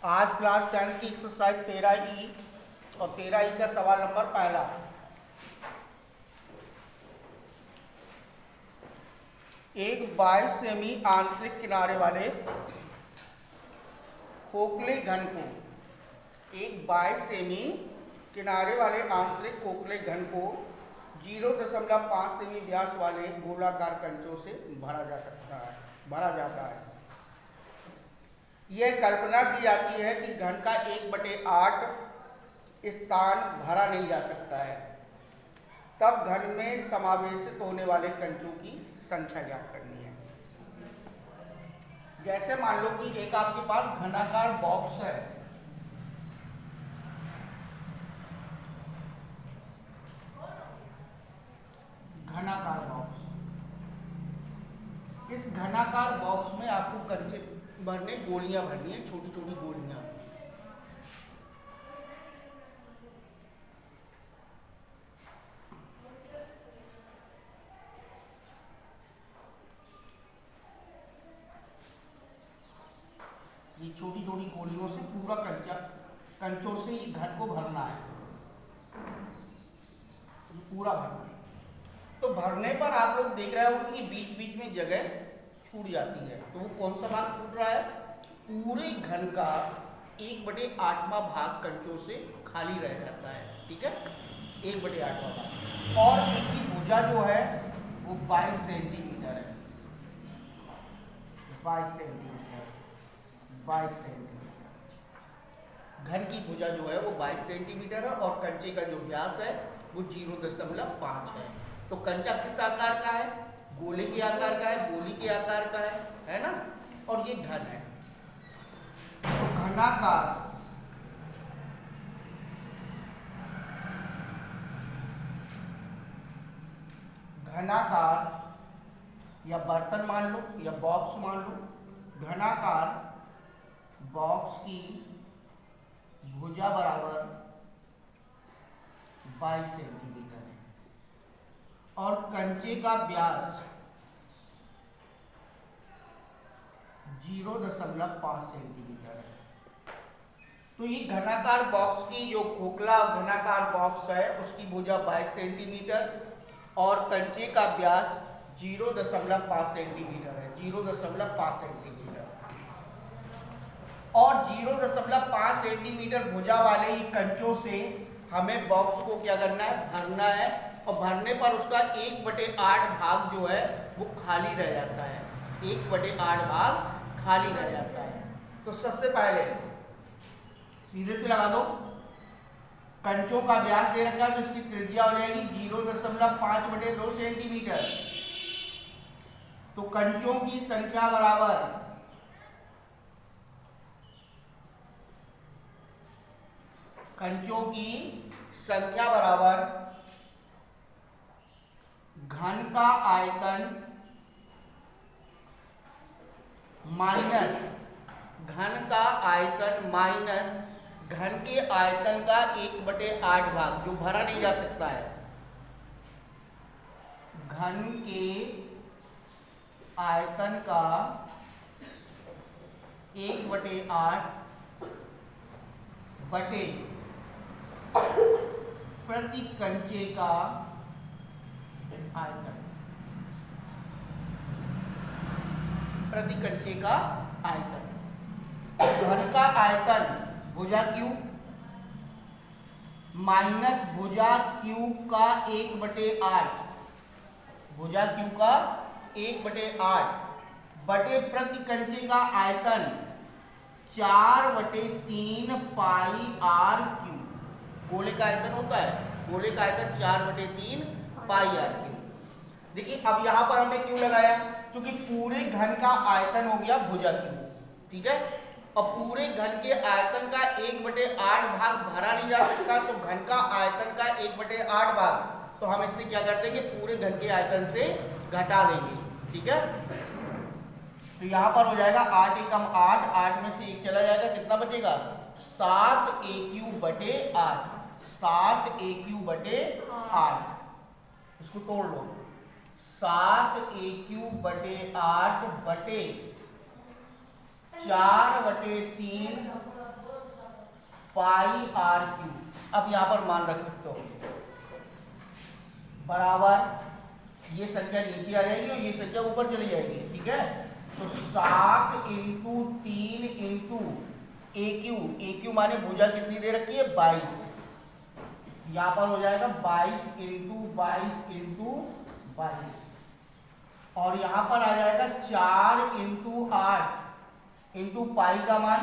आज क्लास 10 की एक्सरसाइज 13 ई और 13 ई का सवाल नंबर पहला। एक 22 सेमी आंतरिक किनारे वाले खोखले घन को एक 22 सेमी किनारे वाले आंतरिक खोखले घन को 0.5 सेमी व्यास वाले गोलाकार कंचों से भरा जाता है। यह कल्पना की जाती है कि घन का 1/8 स्थान भरा नहीं जा सकता है, तब घन में समावेशित होने वाले कंचों की संख्या ज्ञात करनी है। जैसे मान लो कि एक आपके पास घनाकार बॉक्स है, घनाकार बॉक्स। इस घनाकार बॉक्स में आपको कंचे भरने, गोलियां भरनी है, छोटी छोटी गोलियां। ये छोटी छोटी गोलियों से पूरा कंचों से ये घर को भरना है, ये पूरा भरना है। तो भरने पर आप लोग देख रहे हो कि बीच बीच में जगह छूट जाती है। तो वो कौन सा भाग छूट रहा है? पूरे घन का 1/8वां भाग कंचों से खाली रह जाता है। ठीक है, 1/8वां भाग। और इसकी भुजा जो है वो 22 सेंटीमीटर है। 22 सेंटीमीटर, 22 सेंटीमीटर घन की भुजा जो है वो 22 सेंटीमीटर है। और कंचे का जो व्यास है वो 0.5 है। तो कंचा किस आकार का है? गोले के आकार का है, गोली के आकार का है ना। और ये घन है। तो घनाकार या बर्तन मान लो या बॉक्स मान लो। घनाकार बॉक्स की भुजा बराबर 22 सेंटीमीटर है और कंचे का व्यास 0.5 सेंटीमीटर है। तो ये घनाकार बॉक्स की जो खोखला घनाकार बॉक्स है उसकी भुजा 22 सेंटीमीटर और कंचे का व्यास 0.5 सेंटीमीटर है। 0.5 सेंटीमीटर और 0.5 सेंटीमीटर भुजा वाले ही कंचों से हमें बॉक्स को क्या करना है? भरना है। और भरने पर उसका 1/8 भाग जो है वो खाली रह जाता है। 1/8 भाग खाली रह जाता है। तो सबसे पहले सीधे से लगा दो। कंचों का व्यास दे रखा है तो इसकी त्रिज्या हो जाएगी 0.5/2 सेंटीमीटर। तो कंचों की संख्या बराबर घन का आयतन माइनस घन के आयतन का 1/8 भाग जो भरा नहीं जा सकता है। घन के आयतन का 1/8 बटे प्रति कंचे का आयतन। प्रति कंचे का आयतन। घन का आयतन भुजा क्यू माइनस भुजा क्यू का 1/8, भुजा क्यू का 1/8 बटे प्रति कंचे का आयतन 4/3 पाई आर क्यू। गोले का आयतन होता है, गोले का आयतन 4/3 पाई आर क्यू। देखिए अब यहां पर हमने क्यों लगाया? क्योंकि पूरे घन का आयतन हो गया भुजा क्यू। ठीक है, और पूरे घन के आयतन का 1/8 भाग भरा नहीं जा सकता, तो घन का आयतन का 1/8 भाग तो हम इससे क्या कर देंगे? पूरे घन के आयतन से घटा देंगे। ठीक है, तो यहां पर हो जाएगा 8 एकम 8, 8 में से 1 चला जाएगा, कितना बचेगा? 7AQ बटे 8, 7AQ बटे 8। इसको तोड़ लो। 7AQ बटे 8 बटे 4/3 पाई आर क्यू। अब यहाँ पर मान रख सकते हो बराबर ये संख्या नीचे आ जाएगी और ये संख्या ऊपर चली जाएगी, ठीक है। तो 7 इंटू 3 इंटू ए क्यू माने भुजा कितनी दे रखी है 22, यहाँ पर हो जाएगा 22 इंटू 22 और यहाँ पर आ जाएगा 4 इंटू 8 इंटू पाई का मान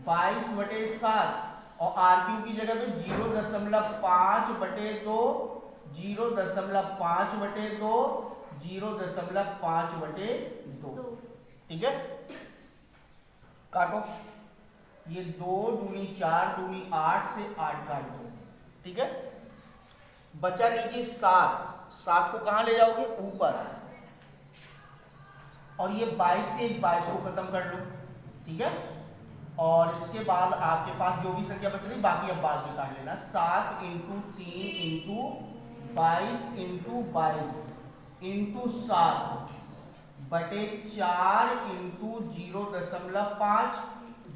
22/7 और आर क्यू की जगह पे 0.5/2 0.5/2 0.5/2, ठीक है। काटो, ये 2 दूनी 4 दूनी 8 से 8 काट दो, ठीक है। बचा नीचे 7 को कहां ले जाओगे ऊपर और ये 22 से 22 को खत्म कर लो, ठीक है। और इसके बाद आपके पास जो भी संख्या बच रही बाकी अब बाद में काट लेना। 7 इंटू 3 इंटू 22 इंटू 22 इंटू 7 बटे 4 इंटू 0.5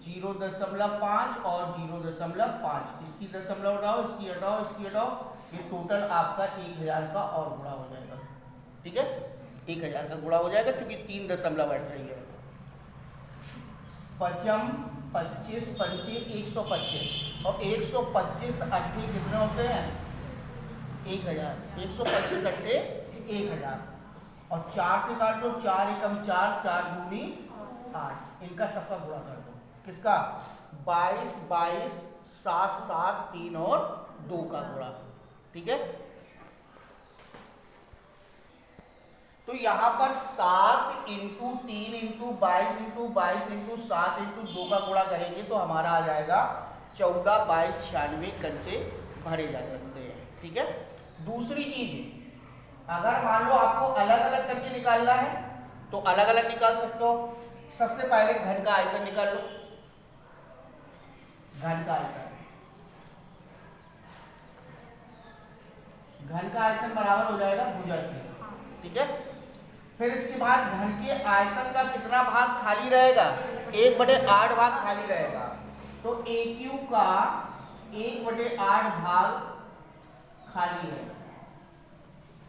0.5 और 0.5, इसकी दशमलव हटाओ, इसकी हटाओ, इसकी हटाओ, ये टोटल आपका 1000 का और गुणा हो जाएगा, ठीक है। 1000 का गुणा हो जाएगा क्योंकि 3 दशमलव हट रही है। 5 25 पंचे 125 और 125 अट्ठे कितने होते हैं 1000, 125 अट्ठे 1000 और 4 से काट दो, 4 एकम 4, 4 दूनी 8, इनका सबका गुणा कर दो। किसका 22 22 7 7 3 और 2 का गुणा, ठीक है। तो यहां पर 7 into 3 into 22 into 22 into 7 into 2 का गुणा करेंगे तो हमारा आ जाएगा 14 22 96 कंचे भरे जा सकते हैं, ठीक है। दूसरी चीज, अगर मान लो आपको अलग अलग करके निकालना है तो अलग अलग निकाल सकते हो। सबसे पहले घन का आयतन निकाल लो, घन का आयतन, घन का आयतन बराबर हो जाएगा भुजा के, ठीक है। फिर इसके बाद घन के आयतन का कितना भाग खाली रहेगा 1/8 भाग खाली रहेगा, तो ए क्यू का 1/8 भाग खाली है,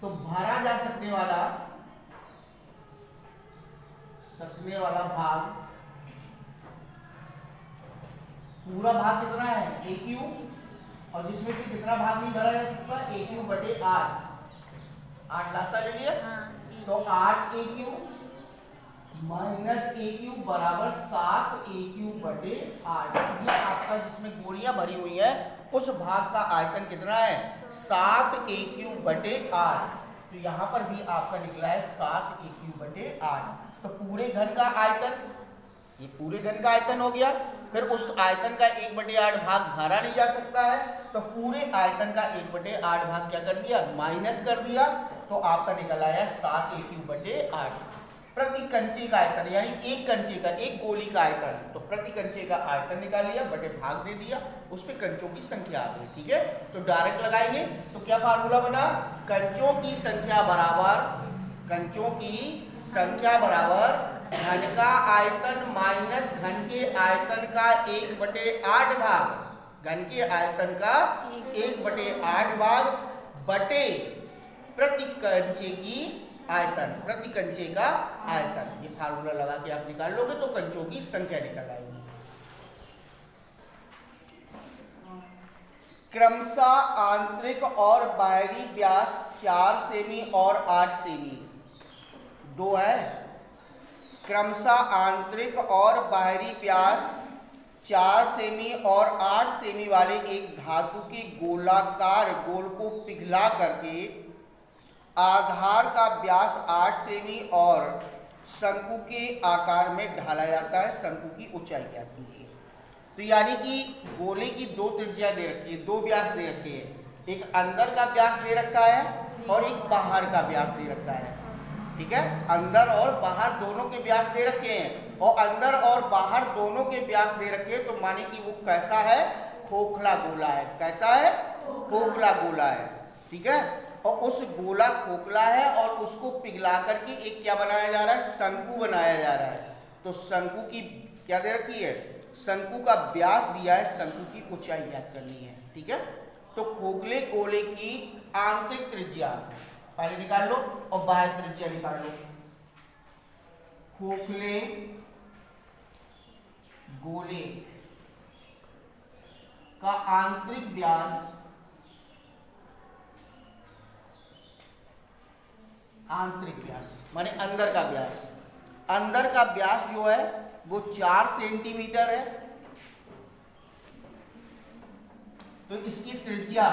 तो भरा जा सकने वाला भाग, पूरा भाग कितना है ए क्यू और जिसमें से कितना भाग नहीं भरा जा सकता ए क्यू बटे 8 लासा ले लिया, तो 8 ए क्यू माइनस ए क्यू बराबर 7 ए क्यू बटे 8। ये आपका जिसमें गोलियां भरी हुई है उस भाग का आयतन कितना है 7 ए क्यू बटे 8, तो यहाँ पर भी आपका निकला है 7 ए क्यू बटे 8। तो पूरे घन का आयतन, ये पूरे घन का आयतन हो गया। फिर उस आयतन का 1/8 भाग भरा नहीं जा सकता है, तो पूरे आयतन का 1/8 भाग क्या कर दिया माइनस कर दिया, तो आपका निकल आया 7 ए क्यू बटे 8। प्रति कंचे का आयतन यानी एक कंचे का, एक गोली का आयतन, तो प्रति कंचे का आयतन निकाल लिया, बटे भाग दे दिया, उस पे कंचों की संख्या आ गई, ठीक है। तो डायरेक्ट लगाएंगे तो क्या फार्मूला बना, कंचों की संख्या बराबर घन का आयतन माइनस घन के आयतन का 1/8 भाग, घन के आयतन का 1/8 भाग बटे प्रति कंचे की आयतन, प्रति कंचे का आयतन। ये फार्मूला लगा के आप निकाल लोगे तो कंचों की संख्या निकल आएगी। क्रमशः आंतरिक और बाहरी व्यास 4 सेमी और 8 सेमी, दो है। क्रमशः आंतरिक और बाहरी व्यास 4 सेमी और 8 सेमी वाले एक धातु के गोलाकार गोल को पिघला करके आधार का व्यास 8 सेमी और शंकु के आकार में ढाला जाता है। शंकु की ऊंचाई ज्ञात कीजिए। तो यानी कि गोले की दो त्रिज्या दे रखी है, दो व्यास दे रखे हैं, एक अंदर का व्यास दे रखा है और एक बाहर का व्यास दे रखा है, ठीक है। अंदर और बाहर दोनों के व्यास दे रखे हैं और अंदर और बाहर दोनों के व्यास दे रखे हैं, तो माने कि वो कैसा है खोखला गोला है। कैसा है खोखला गोला है, ठीक है। और उस गोला खोखला है और उसको पिघला करके एक क्या बनाया जा रहा है शंकु बनाया जा रहा है। तो शंकु की क्या दे रखी है शंकु का व्यास दिया है, शंकु की ऊंचाई ज्ञात करनी है। ठीक है, तो खोखले गोले की आंतरिक त्रिज्या पहले निकाल लो और बाह्य त्रिज्या निकाल लो। खोखले गोले का आंतरिक व्यास, आंतरिक व्यास माने अंदर का व्यास, अंदर का व्यास जो है वो 4 सेंटीमीटर है, तो इसकी त्रिज्या